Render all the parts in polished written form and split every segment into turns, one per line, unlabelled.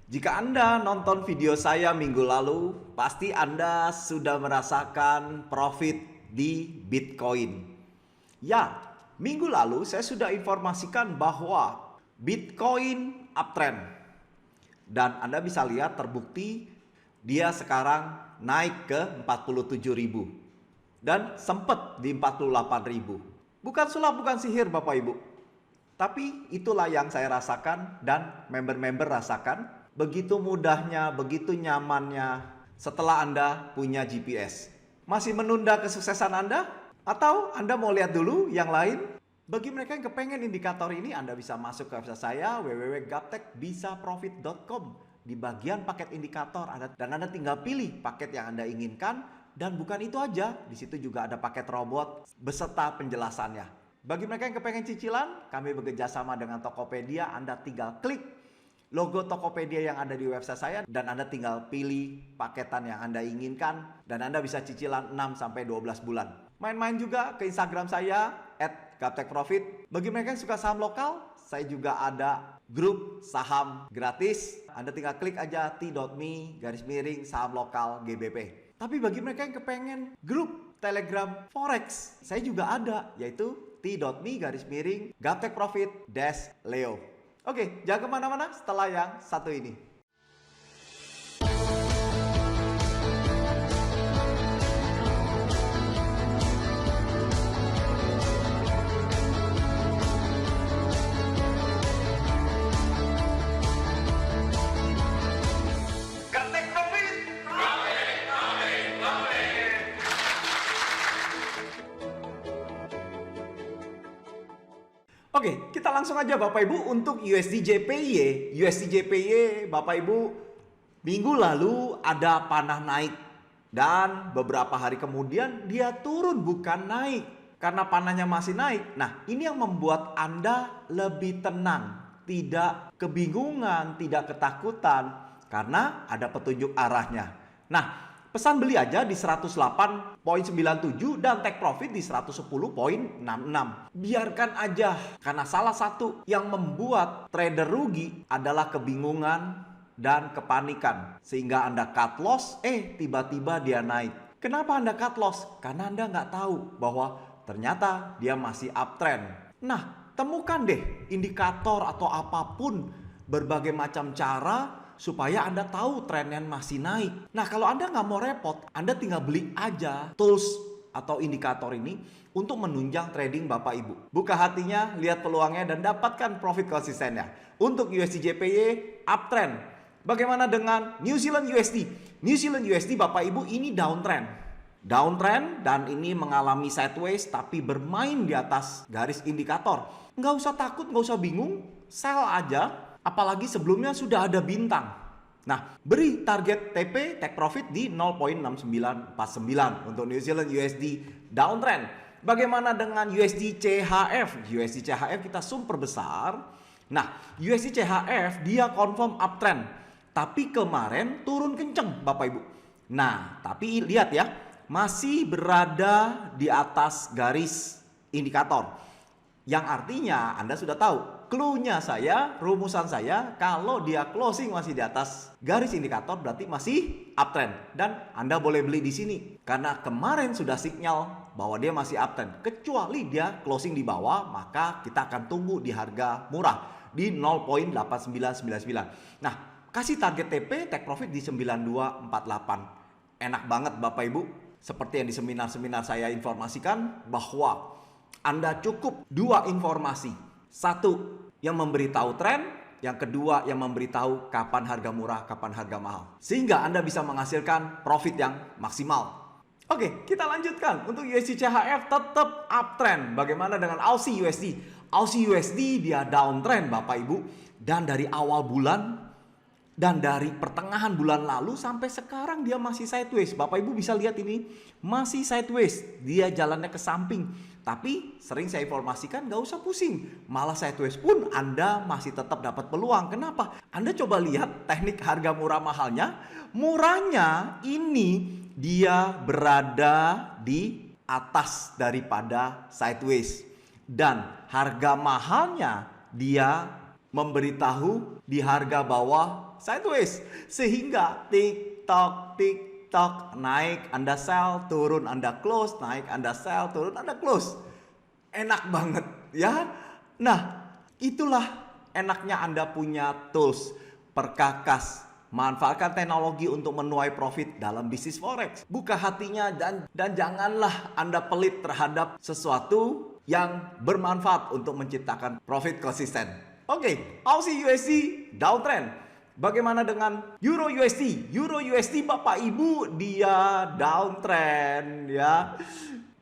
Jika Anda nonton video saya minggu lalu, pasti Anda sudah merasakan profit di Bitcoin. Ya, minggu lalu saya sudah informasikan bahwa Bitcoin uptrend. Dan Anda bisa lihat terbukti dia sekarang naik ke 47.000 dan sempat di 48.000. Bukan sulap, bukan sihir Bapak Ibu. Tapi itulah yang saya rasakan dan member-member rasakan. Begitu mudahnya, begitu nyamannya setelah Anda punya GPS. Masih menunda kesuksesan Anda? Atau Anda mau lihat dulu yang lain? Bagi mereka yang kepengen indikator ini, Anda bisa masuk ke website saya www.gaptekbisaprofit.com. Di bagian paket indikator dan Anda tinggal pilih paket yang Anda inginkan. Dan bukan itu aja, di situ juga ada paket robot beserta penjelasannya. Bagi mereka yang kepengen cicilan, kami bekerja sama dengan Tokopedia. Anda tinggal klik logo Tokopedia yang ada di website saya dan Anda tinggal pilih paketan yang Anda inginkan dan Anda bisa cicilan 6-12 bulan. Main-main juga ke Instagram saya @gaptekprofit. Bagi mereka yang suka saham lokal, saya juga ada grup saham gratis. Anda tinggal klik aja t.me/saham lokal GBP. Tapi bagi mereka yang kepengen grup Telegram Forex, saya juga ada, yaitu t.me/gaptekprofit-leo. Oke, jangan kemana-mana setelah yang satu ini. Oke, kita langsung aja Bapak Ibu untuk USD JPY. USD JPY Bapak Ibu minggu lalu ada panah naik dan beberapa hari kemudian dia turun bukan naik karena panahnya masih naik. Nah, ini yang membuat Anda lebih tenang, tidak kebingungan, tidak ketakutan karena ada petunjuk arahnya. Nah, pesan beli aja di 108.97 dan take profit di 110.66. Biarkan aja, karena salah satu yang membuat trader rugi adalah kebingungan dan kepanikan. Sehingga Anda cut loss, tiba-tiba dia naik. Kenapa Anda cut loss? Karena Anda nggak tahu bahwa ternyata dia masih uptrend. Nah, temukan deh indikator atau apapun, berbagai macam cara supaya Anda tahu trennya masih naik. Nah, kalau Anda nggak mau repot, Anda tinggal beli aja tools atau indikator ini untuk menunjang trading Bapak Ibu. Buka hatinya, lihat peluangnya, dan dapatkan profit konsistennya. Untuk USD JPY, uptrend. Bagaimana dengan New Zealand USD? New Zealand USD Bapak Ibu ini downtrend. Downtrend dan ini mengalami sideways tapi bermain di atas garis indikator. Nggak usah takut, nggak usah bingung, sell aja. Apalagi sebelumnya sudah ada bintang. Nah, beri target TP, take profit di 0.6949 untuk New Zealand USD downtrend. Bagaimana dengan USD CHF? USD CHF kita zoom perbesar. Nah, USD CHF dia confirm uptrend. Tapi kemarin turun kenceng Bapak Ibu. Nah, tapi lihat ya, masih berada di atas garis indikator. Yang artinya Anda sudah tahu clue-nya saya, rumusan saya, kalau dia closing masih di atas garis indikator berarti masih uptrend dan Anda boleh beli di sini karena kemarin sudah sinyal bahwa dia masih uptrend. Kecuali dia closing di bawah, maka kita akan tunggu di harga murah di 0.8999. Nah, kasih target TP, take profit di 9248. Enak banget Bapak Ibu. Seperti yang di seminar-seminar saya informasikan bahwa Anda cukup dua informasi. Satu, yang memberitahu tren. Yang kedua, yang memberitahu kapan harga murah, kapan harga mahal. Sehingga Anda bisa menghasilkan profit yang maksimal. Oke, kita lanjutkan. Untuk USD CHF tetap uptrend. Bagaimana dengan Aussie USD? Aussie USD dia downtrend Bapak Ibu. Dan dari awal bulan dan dari pertengahan bulan lalu sampai sekarang dia masih sideways. Bapak Ibu bisa lihat ini masih sideways. Dia jalannya ke samping. Tapi sering saya informasikan gak usah pusing. Malah sideways pun Anda masih tetap dapat peluang. Kenapa? Anda coba lihat teknik harga murah mahalnya. Murahnya ini dia berada di atas daripada sideways. Dan harga mahalnya dia memberitahu di harga bawah sideways. Sehingga TikTok naik Anda sell, turun Anda close, naik Anda sell, turun Anda close. Enak banget ya. Nah, itulah enaknya Anda punya tools perkakas. Manfaatkan teknologi untuk menuai profit dalam bisnis forex. Buka hatinya dan janganlah Anda pelit terhadap sesuatu yang bermanfaat untuk menciptakan profit konsisten. Oke, Aussie USD downtrend. Bagaimana dengan Euro USD? Euro USD Bapak Ibu dia downtrend ya.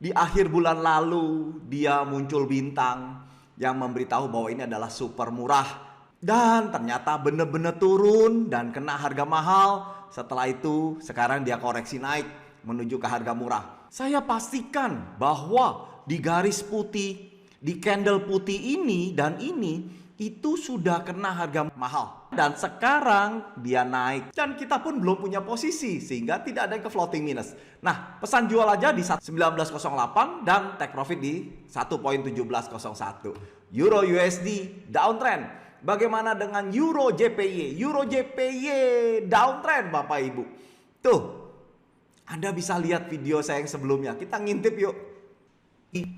Di akhir bulan lalu dia muncul bintang yang memberitahu bahwa ini adalah super murah. Dan ternyata benar-benar turun dan kena harga mahal. Setelah itu sekarang dia koreksi naik menuju ke harga murah. Saya pastikan bahwa di garis putih, di candle putih ini dan ini itu sudah kena harga mahal. Dan sekarang dia naik. Dan kita pun belum punya posisi sehingga tidak ada yang ke floating minus. Nah, pesan jual aja di 1908 dan take profit di 1.1701. Euro USD downtrend. Bagaimana dengan Euro JPY? Euro JPY downtrend Bapak Ibu. Tuh, Anda bisa lihat video saya yang sebelumnya. Kita ngintip yuk.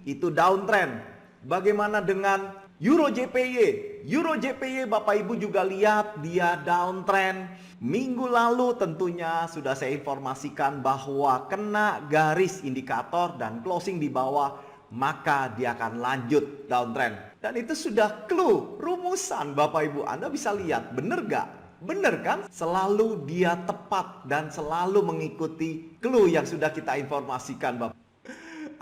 Itu downtrend. Bagaimana dengan Euro JPY? Euro JPY Bapak Ibu juga lihat dia downtrend. Minggu lalu tentunya sudah saya informasikan bahwa kena garis indikator dan closing di bawah, maka dia akan lanjut downtrend. Dan itu sudah clue, rumusan Bapak Ibu. Anda bisa lihat, bener gak? Bener kan? Selalu dia tepat dan selalu mengikuti clue yang sudah kita informasikan Bapak.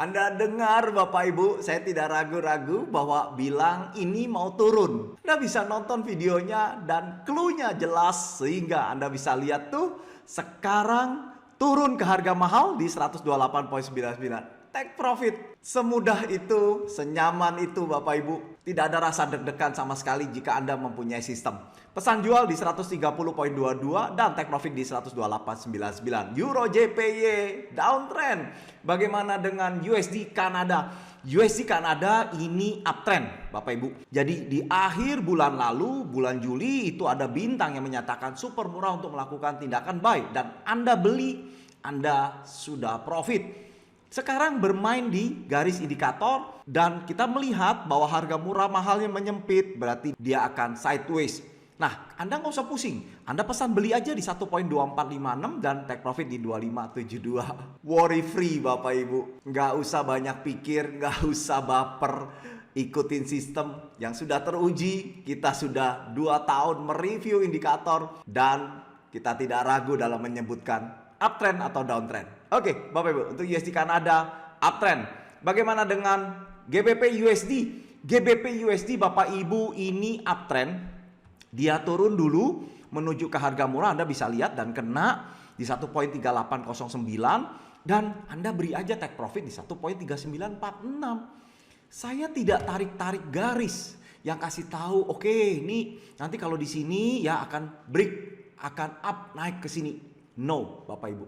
Anda dengar Bapak Ibu, saya tidak ragu-ragu bahwa bilang ini mau turun. Anda bisa nonton videonya dan clue-nya jelas sehingga Anda bisa lihat tuh sekarang turun ke harga mahal di 128.99. Take profit. Semudah itu, senyaman itu Bapak Ibu. Tidak ada rasa deg-degan sama sekali jika Anda mempunyai sistem. Pesan jual di 130.22 dan take profit di 128.99. Euro JPY downtrend. Bagaimana dengan USD Kanada? USD Kanada ini uptrend Bapak Ibu. Jadi di akhir bulan lalu, bulan Juli itu ada bintang yang menyatakan super murah untuk melakukan tindakan buy. Dan Anda beli, Anda sudah profit. Sekarang bermain di garis indikator dan kita melihat bahwa harga murah mahalnya menyempit, berarti dia akan sideways. Nah, Anda nggak usah pusing. Anda pesan beli aja di 1.2456 dan take profit di 2572. Worry free Bapak Ibu. Nggak usah banyak pikir, nggak usah baper. Ikutin sistem yang sudah teruji. Kita sudah 2 tahun mereview indikator dan kita tidak ragu dalam menyebutkan uptrend atau downtrend. Oke, Bapak Ibu, untuk USD Kanada uptrend. Bagaimana dengan GBP USD? GBP USD Bapak Ibu ini uptrend. Dia turun dulu menuju ke harga murah, Anda bisa lihat dan kena di 1.3809 dan Anda beri aja take profit di 1.3946. Saya tidak tarik-tarik garis yang kasih tahu, oke, ini nanti kalau di sini ya akan break, akan up naik ke sini. No, Bapak Ibu.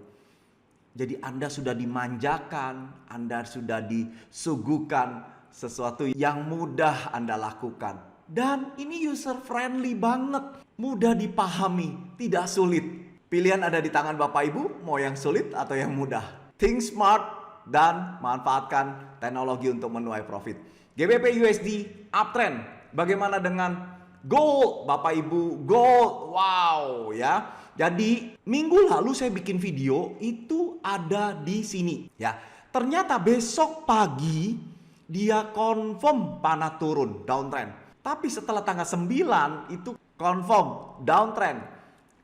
Jadi Anda sudah dimanjakan, Anda sudah disuguhkan sesuatu yang mudah Anda lakukan. Dan ini user friendly banget, mudah dipahami, tidak sulit. Pilihan ada di tangan Bapak Ibu, mau yang sulit atau yang mudah. Think smart dan manfaatkan teknologi untuk menuai profit. GBP USD uptrend. Bagaimana dengan gold Bapak Ibu? Gold, wow ya. Jadi minggu lalu saya bikin video itu ada di sini ya. Ternyata besok pagi dia confirm panah turun downtrend. Tapi setelah tanggal 9 itu confirm downtrend.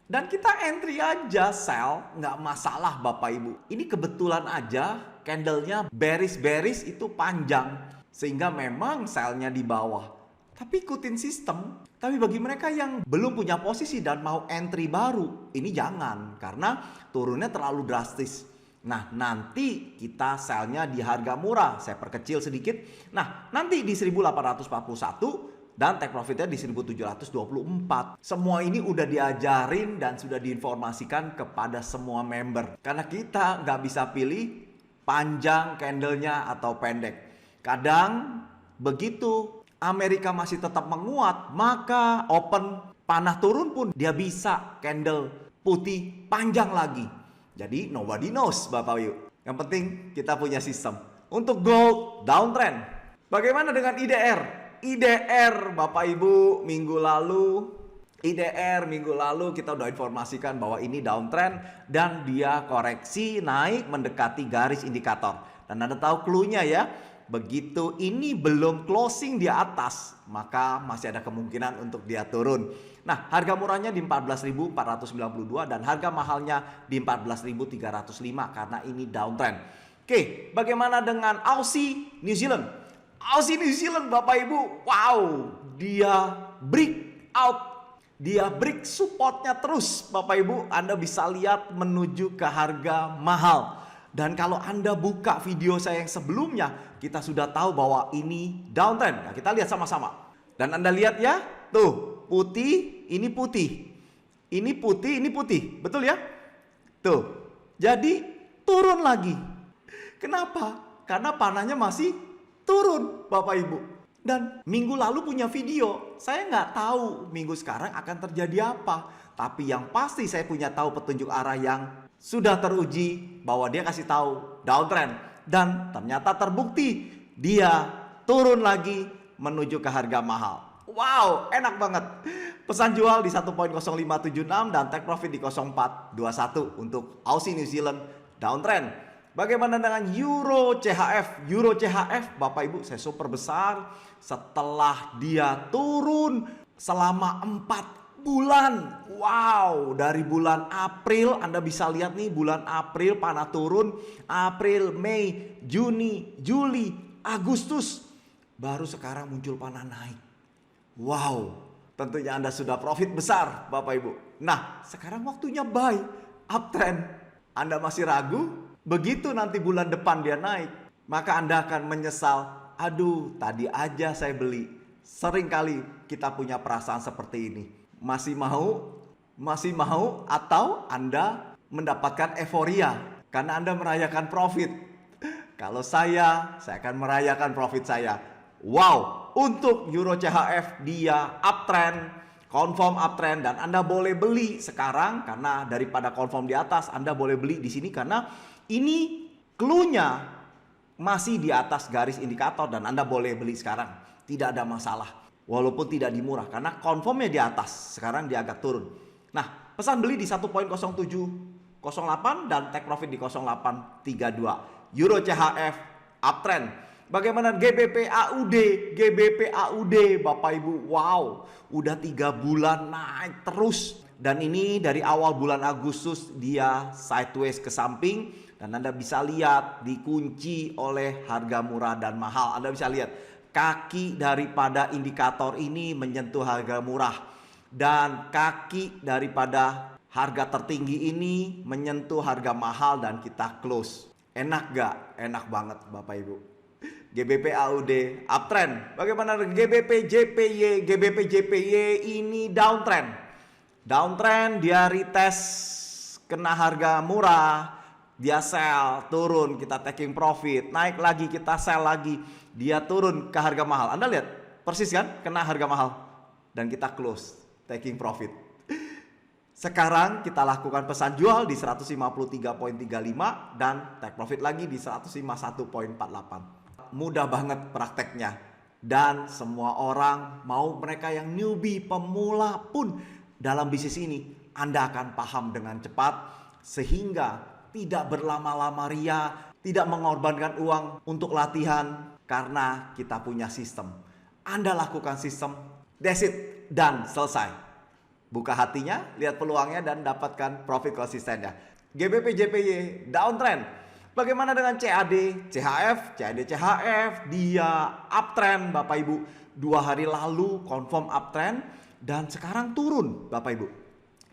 Dan kita entry aja sell, nggak masalah Bapak Ibu. Ini kebetulan aja candlenya bearish itu panjang. Sehingga memang sellnya di bawah. Tapi ikutin sistem. Tapi bagi mereka yang belum punya posisi dan mau entry baru, ini jangan. Karena turunnya terlalu drastis. Nah, nanti kita sellnya di harga murah. Saya perkecil sedikit. Nah, nanti di 1841 dan take profitnya di 1724. Semua ini udah diajarin dan sudah diinformasikan kepada semua member. Karena kita nggak bisa pilih panjang candlenya atau pendek. Kadang begitu Amerika masih tetap menguat, maka open Panah turun pun dia bisa candle putih panjang lagi. Jadi nobody knows Bapak Ibu. Yang penting kita punya sistem. Untuk gold downtrend. Bagaimana dengan IDR? IDR Bapak Ibu minggu lalu kita udah informasikan bahwa ini downtrend dan dia koreksi naik mendekati garis indikator. Dan Anda tahu clue-nya ya. Begitu ini belum closing di atas, maka masih ada kemungkinan untuk dia turun. Nah, harga murahnya di 14.492 dan harga mahalnya di 14.305 karena ini downtrend. Oke, bagaimana dengan Aussie New Zealand? Aussie New Zealand Bapak Ibu, wow, dia break out. Dia break supportnya terus Bapak Ibu. Anda bisa lihat menuju ke harga mahal. Dan kalau Anda buka video saya yang sebelumnya, kita sudah tahu bahwa ini downtrend. Nah, kita lihat sama-sama. Dan Anda lihat ya, tuh putih, ini putih. Ini putih, ini putih. Betul ya? Tuh. Jadi turun lagi. Kenapa? Karena panahnya masih turun Bapak Ibu. Dan minggu lalu punya video. Saya nggak tahu minggu sekarang akan terjadi apa. Tapi yang pasti saya punya tahu petunjuk arah yang sudah teruji bahwa dia kasih tahu downtrend dan ternyata terbukti dia turun lagi menuju ke harga mahal. Wow, enak banget. Pesan jual di 1.0576 dan take profit di 0421 untuk Aussie New Zealand downtrend. Bagaimana dengan Euro CHF? Euro CHF Bapak Ibu saya super besar setelah dia turun selama 4 bulan. Wow, dari bulan April Anda bisa lihat nih, bulan April panah turun, April, Mei, Juni, Juli, Agustus, baru sekarang muncul panah naik. Wow, tentunya Anda sudah profit besar Bapak Ibu. Nah, sekarang waktunya buy, uptrend. Anda masih ragu? Begitu nanti bulan depan dia naik, maka Anda akan menyesal, aduh tadi aja saya beli. Seringkali kita punya perasaan seperti ini. Masih mau atau Anda mendapatkan euforia karena Anda merayakan profit. Kalau saya akan merayakan profit saya. Wow, untuk Euro CHF dia uptrend, confirm uptrend dan Anda boleh beli sekarang karena daripada confirm di atas Anda boleh beli di sini karena ini clue-nya masih di atas garis indikator dan Anda boleh beli sekarang. Tidak ada masalah. Walaupun tidak di murah karena confirmnya di atas, sekarang dia agak turun. Nah, pesan beli di 1.0708 dan take profit di 0832. Euro CHF uptrend. Bagaimana GBP AUD? GBP AUD Bapak Ibu, wow, udah 3 bulan naik terus. Dan ini dari awal bulan Agustus dia sideways ke samping dan Anda bisa lihat dikunci oleh harga murah dan mahal. Anda bisa lihat kaki daripada indikator ini menyentuh harga murah dan kaki daripada harga tertinggi ini menyentuh harga mahal dan kita close. Enak gak? Enak banget Bapak Ibu. GBP AUD uptrend. Bagaimana GBP JPY? GBP JPY ini downtrend. Downtrend dia retest kena harga murah, dia sell, turun, kita taking profit, naik lagi kita sell lagi, dia turun ke harga mahal. Anda lihat persis kan, kena harga mahal dan kita close, taking profit. Sekarang kita lakukan pesan jual di 153.35 dan take profit lagi di 151.48. Mudah banget prakteknya dan semua orang, mau mereka yang newbie, pemula pun dalam bisnis ini Anda akan paham dengan cepat sehingga tidak berlama-lama ria, tidak mengorbankan uang untuk latihan karena kita punya sistem. Anda lakukan sistem, that's it, dan selesai. Buka hatinya, lihat peluangnya dan dapatkan profit konsistennya. GBP JPY downtrend. Bagaimana dengan CAD, CHF? CAD CHF dia uptrend Bapak Ibu. 2 hari lalu confirm uptrend dan sekarang turun Bapak Ibu.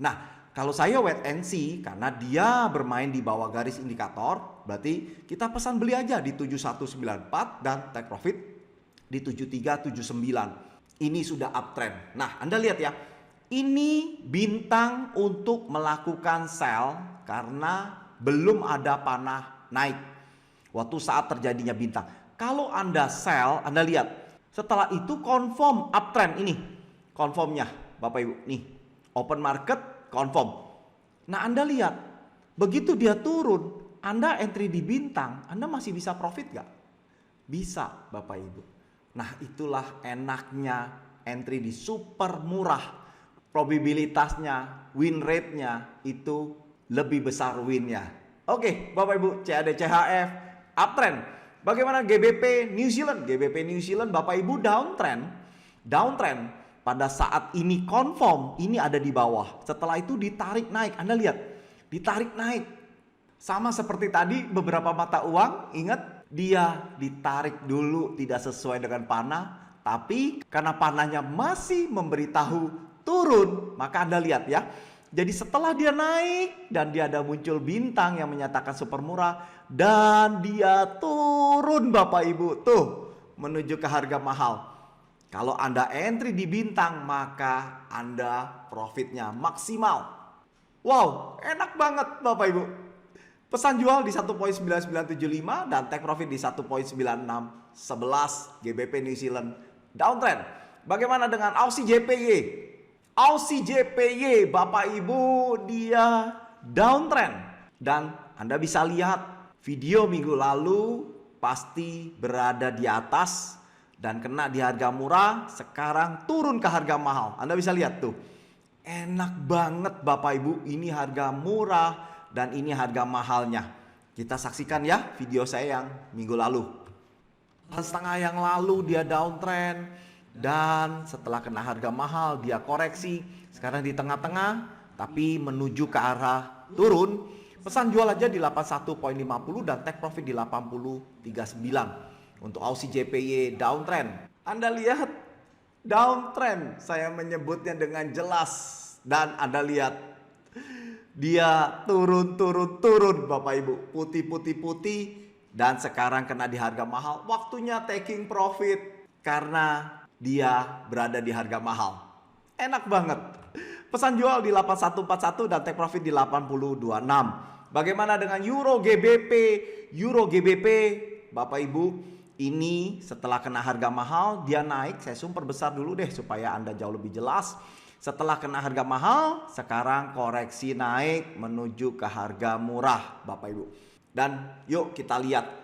Nah, kalau saya wait and see karena dia bermain di bawah garis indikator, berarti kita pesan beli aja di 7194 dan take profit di 7379. Ini sudah uptrend. Nah, Anda lihat ya. Ini bintang untuk melakukan sell karena belum ada panah naik. Waktu saat terjadinya bintang. Kalau Anda sell, Anda lihat. Setelah itu confirm uptrend ini. Confirmnya Bapak Ibu. Nih, open market confirm. Nah, Anda lihat, begitu dia turun, Anda entry di bintang, Anda masih bisa profit gak? Bisa, Bapak Ibu. Nah, itulah enaknya entry di super murah. Probabilitasnya, win rate-nya itu lebih besar win-nya. Oke, Bapak Ibu, CAD CHF uptrend. Bagaimana GBP New Zealand? GBP New Zealand Bapak Ibu downtrend. Downtrend pada saat ini confirm ini ada di bawah. Setelah itu ditarik naik. Anda lihat, ditarik naik. Sama seperti tadi beberapa mata uang, ingat dia ditarik dulu tidak sesuai dengan panah, tapi karena panahnya masih memberitahu turun, maka Anda lihat ya. Jadi setelah dia naik dan dia ada muncul bintang yang menyatakan super murah dan dia turun Bapak Ibu tuh menuju ke harga mahal. Kalau Anda entry di bintang maka Anda profitnya maksimal. Wow, enak banget Bapak Ibu. Pesan jual di 1.9975 dan take profit di 1.9611 GBP New Zealand downtrend. Bagaimana dengan Aussie JPY? Aussie JPY Bapak Ibu dia downtrend. Dan Anda bisa lihat video minggu lalu pasti berada di atas dan kena di harga murah, sekarang turun ke harga mahal. Anda bisa lihat tuh. Enak banget Bapak Ibu, ini harga murah dan ini harga mahalnya. Kita saksikan ya video saya yang minggu lalu. Setengah yang lalu dia downtrend dan setelah kena harga mahal dia koreksi. Sekarang di tengah-tengah tapi menuju ke arah turun. Pesan jual aja di 81.50 dan take profit di 80.39 untuk Aussie JPY downtrend. Anda lihat downtrend, saya menyebutnya dengan jelas dan Anda lihat dia turun Bapak Ibu, putih dan sekarang kena di harga mahal. Waktunya taking profit karena dia berada di harga mahal. Enak banget. Pesan jual di 8141 dan take profit di 8026. Bagaimana dengan Euro GBP? Euro GBP Bapak Ibu, ini setelah kena harga mahal dia naik. Saya zoom perbesar dulu deh supaya Anda jauh lebih jelas. Setelah kena harga mahal, sekarang koreksi naik menuju ke harga murah Bapak Ibu. Dan yuk kita lihat.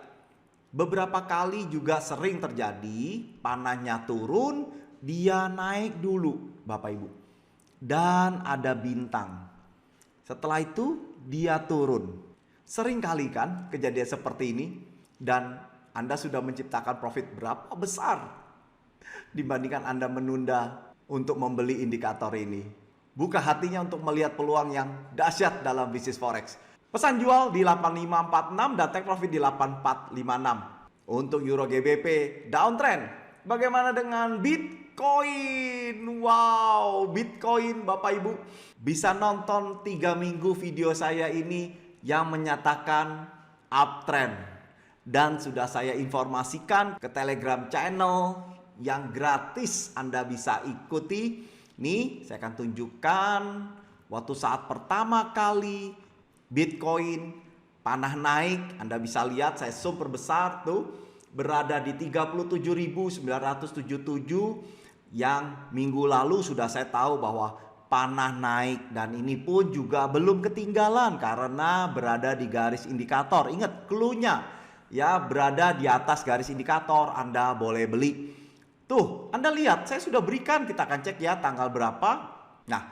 Beberapa kali juga sering terjadi panahnya turun, dia naik dulu Bapak Ibu. Dan ada bintang. Setelah itu dia turun. Sering kali kan kejadian seperti ini. Dan Anda sudah menciptakan profit berapa besar dibandingkan Anda menunda untuk membeli indikator ini. Buka hatinya untuk melihat peluang yang dahsyat dalam bisnis forex. Pesan jual di 8546 dan take profit di 8456. Untuk Euro GBP downtrend. Bagaimana dengan Bitcoin? Wow, Bitcoin Bapak Ibu. Bisa nonton 3 minggu video saya ini yang menyatakan uptrend. Dan sudah saya informasikan ke Telegram channel yang gratis Anda bisa ikuti. Nih, saya akan tunjukkan waktu saat pertama kali Bitcoin panah naik. Anda bisa lihat saya zoom perbesar tuh berada di 37.977 yang minggu lalu sudah saya tahu bahwa panah naik dan ini pun juga belum ketinggalan karena berada di garis indikator. Ingat clue-nya ya, berada di atas garis indikator Anda boleh beli. Tuh, Anda lihat, saya sudah berikan, kita akan cek ya tanggal berapa. Nah,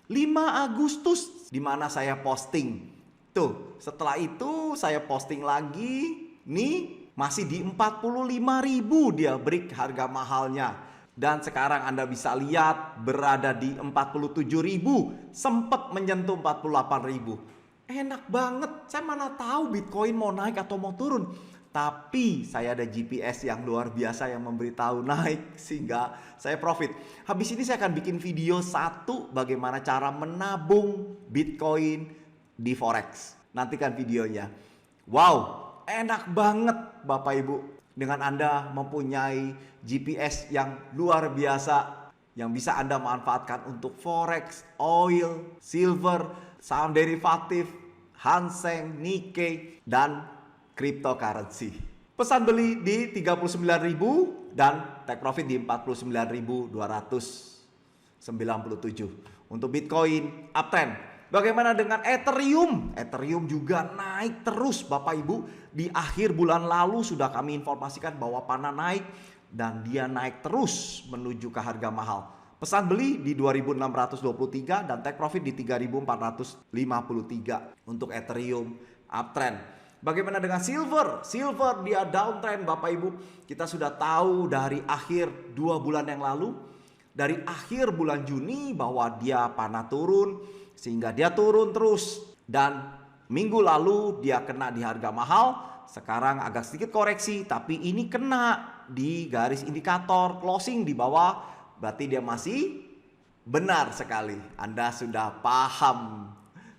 5 Agustus di mana saya posting. Tuh, setelah itu saya posting lagi. Nih, masih di 45.000 dia break harga mahalnya. Dan sekarang Anda bisa lihat berada di 47.000, sempat menyentuh 48.000. Enak banget, saya mana tahu Bitcoin mau naik atau mau turun. Tapi saya ada GPS yang luar biasa yang memberitahu naik sehingga saya profit. Habis ini saya akan bikin video satu bagaimana cara menabung Bitcoin di Forex. Nantikan videonya. Wow, enak banget Bapak Ibu. Dengan Anda mempunyai GPS yang luar biasa yang bisa Anda manfaatkan untuk Forex, oil, silver, saham derivatif, Hang Seng, Nikkei, dan cryptocurrency. Pesan beli di 39.000 dan take profit di 49.200. Untuk Bitcoin uptrend. Bagaimana dengan Ethereum? Ethereum juga naik terus Bapak Ibu. Di akhir bulan lalu sudah kami informasikan bahwa panah naik dan dia naik terus menuju ke harga mahal. Pesan beli di 2.623 dan take profit di 3.453 untuk Ethereum uptrend. Bagaimana dengan silver? Silver dia downtrend Bapak Ibu. Kita sudah tahu dari akhir 2 bulan yang lalu, dari akhir bulan Juni bahwa dia panah turun, sehingga dia turun terus. Dan minggu lalu dia kena di harga mahal. Sekarang agak sedikit koreksi, tapi ini kena di garis indikator closing di bawah. Berarti dia masih benar sekali. Anda sudah paham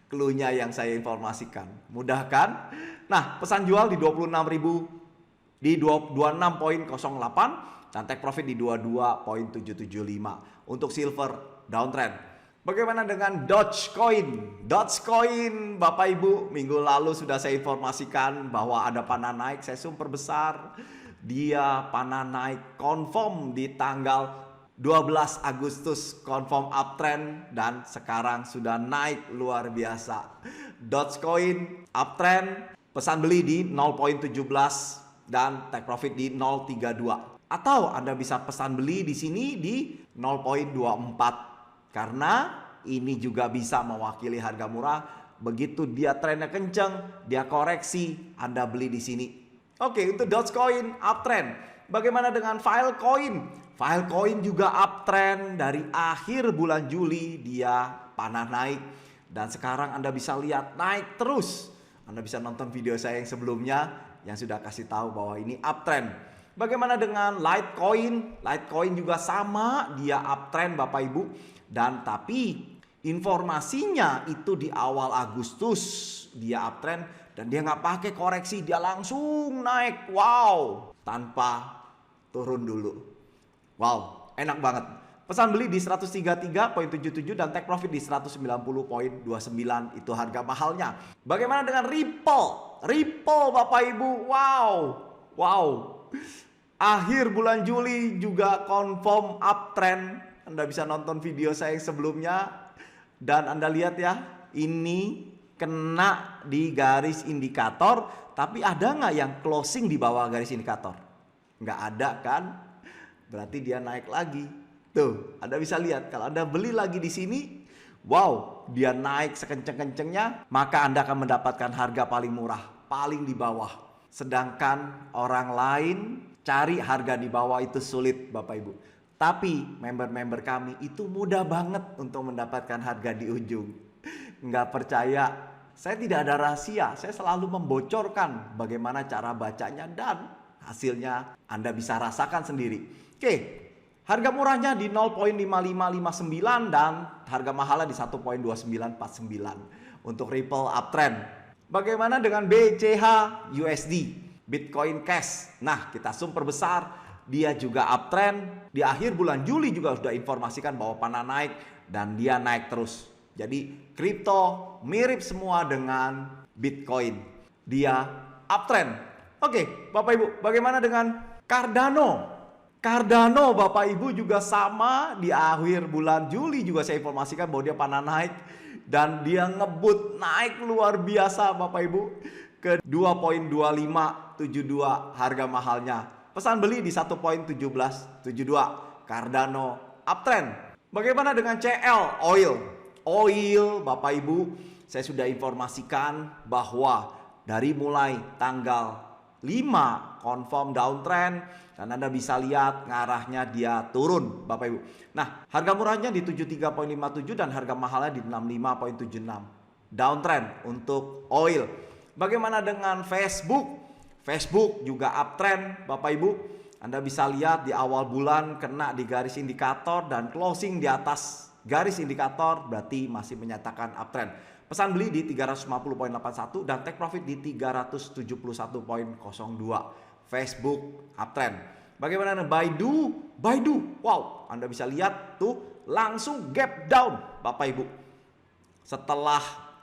clue-nya yang saya informasikan. Mudah kan? Nah, pesan jual di 26.000 di 26.08 dan take profit di 22.775 untuk silver downtrend. Bagaimana dengan Dogecoin? Dogecoin Bapak Ibu, minggu lalu sudah saya informasikan bahwa ada panah naik, saya super besar. Dia panah naik confirm di tanggal 12 Agustus, confirm uptrend dan sekarang sudah naik luar biasa. Dogecoin uptrend, pesan beli di 0.17 dan take profit di 0.32. Atau Anda bisa pesan beli di sini di 0.24. Karena ini juga bisa mewakili harga murah. Begitu dia trennya kenceng, dia koreksi, Anda beli di sini. Oke, untuk Dogecoin uptrend. Bagaimana dengan Filecoin? Filecoin juga uptrend dari akhir bulan Juli, dia panah naik. Dan sekarang Anda bisa lihat naik terus. Anda bisa nonton video saya yang sebelumnya yang sudah kasih tahu bahwa ini uptrend. Bagaimana dengan Litecoin? Litecoin juga sama, dia uptrend Bapak Ibu. Dan tapi informasinya itu di awal Agustus dia uptrend dan dia nggak pakai koreksi, dia langsung naik, wow, tanpa turun dulu. Wow, enak banget. Pesan beli di 133.77 dan take profit di 190.29, itu harga mahalnya. Bagaimana dengan Ripple? Ripple Bapak Ibu, wow. Akhir bulan Juli juga confirm uptrend. Anda bisa nonton video saya yang sebelumnya dan Anda lihat ya, ini kena di garis indikator, tapi ada nggak yang closing di bawah garis indikator? Nggak ada kan? Berarti dia naik lagi. Tuh, Anda bisa lihat kalau Anda beli lagi di sini, wow, dia naik sekenceng-kencengnya, maka Anda akan mendapatkan harga paling murah, paling di bawah. Sedangkan orang lain cari harga di bawah itu sulit Bapak Ibu. Tapi member-member kami itu mudah banget untuk mendapatkan harga di ujung. Nggak percaya, saya tidak ada rahasia. Saya selalu membocorkan bagaimana cara bacanya dan hasilnya Anda bisa rasakan sendiri. Oke, harga murahnya di 0.5559 dan harga mahalnya di 1.2949 untuk Ripple uptrend. Bagaimana dengan BCH USD, Bitcoin Cash? Nah, kita super besar. Dia juga uptrend. Di akhir bulan Juli juga sudah informasikan bahwa panah naik dan dia naik terus. Jadi kripto mirip semua dengan Bitcoin. Dia uptrend. Oke, Bapak Ibu, bagaimana dengan Cardano? Cardano Bapak Ibu juga sama, di akhir bulan Juli juga saya informasikan bahwa dia panah naik dan dia ngebut naik luar biasa Bapak Ibu ke 2.2572 harga mahalnya. Pesan beli di 1.1772. Cardano uptrend. Bagaimana dengan CL Oil? Oil Bapak Ibu, saya sudah informasikan bahwa dari mulai tanggal 5 confirm downtrend dan Anda bisa lihat ngarahnya dia turun Bapak Ibu. Nah, harga murahnya di 73.57 dan harga mahalnya di 65.76. Downtrend untuk oil. Bagaimana dengan Facebook? Facebook juga uptrend Bapak Ibu. Anda bisa lihat di awal bulan kena di garis indikator dan closing di atas garis indikator, berarti masih menyatakan uptrend. Pesan beli di 350.81 dan take profit di 371.02. Facebook uptrend. Bagaimana dengan Baidu? Baidu, wow, Anda bisa lihat tuh langsung gap down Bapak Ibu. Setelah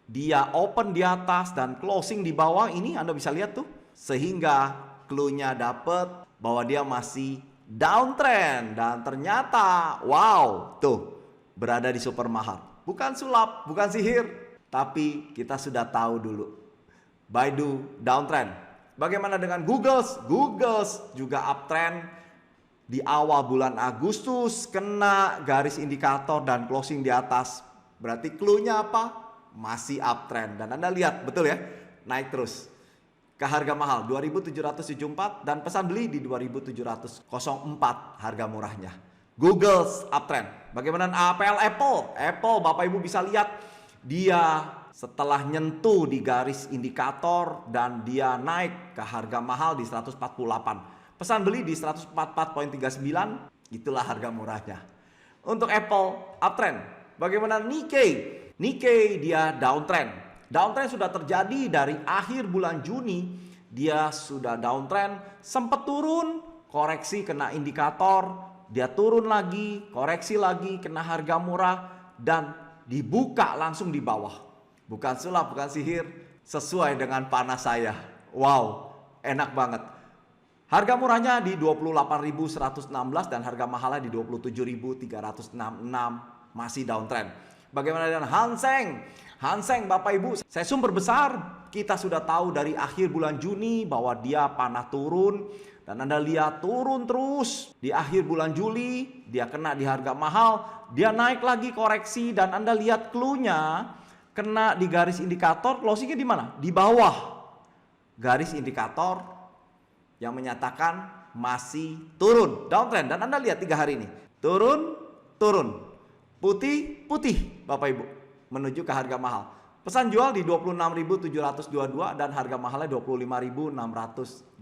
dia open di atas dan closing di bawah, ini Anda bisa lihat tuh. Sehingga clue-nya dapat bahwa dia masih downtrend. Dan ternyata, wow, tuh berada di super mahal. Bukan sulap, bukan sihir, tapi kita sudah tahu dulu. Baidu downtrend. Bagaimana dengan Google? Google juga uptrend. Di awal bulan Agustus kena garis indikator dan closing di atas. Berarti clue-nya apa? Masih uptrend. Dan Anda lihat, betul ya? Naik terus ke harga mahal 2.774 dan pesan beli di 2.704 harga murahnya. Google uptrend. Bagaimana Apple? Apple Bapak Ibu bisa lihat dia setelah nyentuh di garis indikator dan dia naik ke harga mahal di 148. Pesan beli di 144.39, itulah harga murahnya. Untuk Apple uptrend. Bagaimana Nikkei? Nikkei dia downtrend. Downtrend sudah terjadi dari akhir bulan Juni. Dia sudah downtrend, sempat turun, koreksi kena indikator, dia turun lagi, koreksi lagi, kena harga murah dan dibuka langsung di bawah. Bukan sulap, bukan sihir, sesuai dengan panas saya. Wow, enak banget. Harga murahnya di 28.116 dan harga mahalnya di 27.366, masih downtrend. Bagaimana dengan Hang Seng? Hang Seng Bapak Ibu, saya sumber besar. Kita sudah tahu dari akhir bulan Juni bahwa dia panah turun. Dan Anda lihat turun terus. Di akhir bulan Juli dia kena di harga mahal. Dia naik lagi koreksi dan Anda lihat clue-nya kena di garis indikator. Closing-nya di mana? Di bawah garis indikator yang menyatakan masih turun, downtrend. Dan Anda lihat 3 hari ini, turun, putih, Bapak Ibu, menuju ke harga mahal. Pesan jual di 26.722 dan harga mahalnya 25.680.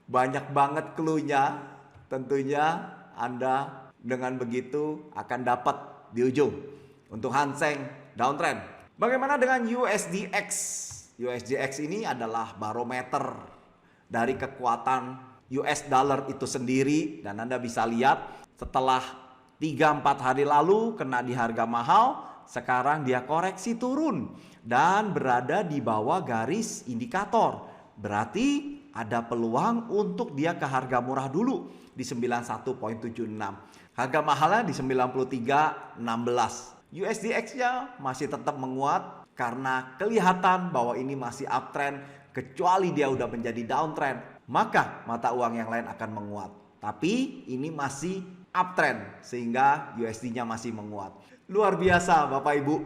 Banyak banget clue-nya. Tentunya Anda dengan begitu akan dapat di ujung. Untuk Hang Seng downtrend. Bagaimana dengan USDX? USDX ini adalah barometer dari kekuatan US dollar itu sendiri. Dan Anda bisa lihat setelah 3-4 hari lalu kena di harga mahal, sekarang dia koreksi turun dan berada di bawah garis indikator. Berarti ada peluang untuk dia ke harga murah dulu di 91.76. Harga mahalnya di 93.16. USDX-nya masih tetap menguat karena kelihatan bahwa ini masih uptrend. Kecuali dia udah menjadi downtrend, maka mata uang yang lain akan menguat. Tapi ini masih uptrend sehingga USD-nya masih menguat. Luar biasa Bapak Ibu.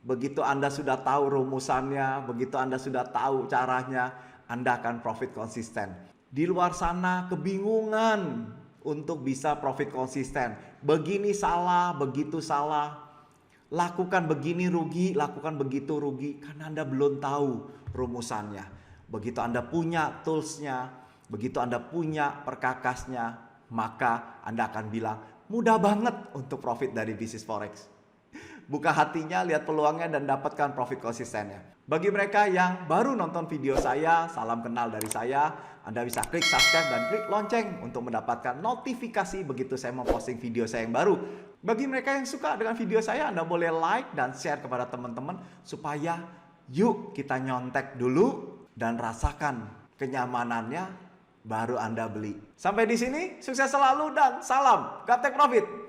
Begitu Anda sudah tahu rumusannya, begitu Anda sudah tahu caranya, Anda akan profit konsisten. Di luar sana kebingungan untuk bisa profit konsisten. Begini salah, begitu salah. Lakukan begini rugi, lakukan begitu rugi, karena Anda belum tahu rumusannya. Begitu Anda punya toolsnya, begitu Anda punya perkakasnya, maka Anda akan bilang, mudah banget untuk profit dari bisnis forex. Buka hatinya, lihat peluangnya dan dapatkan profit konsistennya. Bagi mereka yang baru nonton video saya, salam kenal dari saya. Anda bisa klik subscribe dan klik lonceng untuk mendapatkan notifikasi begitu saya memposting video saya yang baru. Bagi mereka yang suka dengan video saya, Anda boleh like dan share kepada teman-teman supaya yuk kita nyontek dulu dan rasakan kenyamanannya baru Anda beli. Sampai di sini, sukses selalu dan salam Gaptek Profit.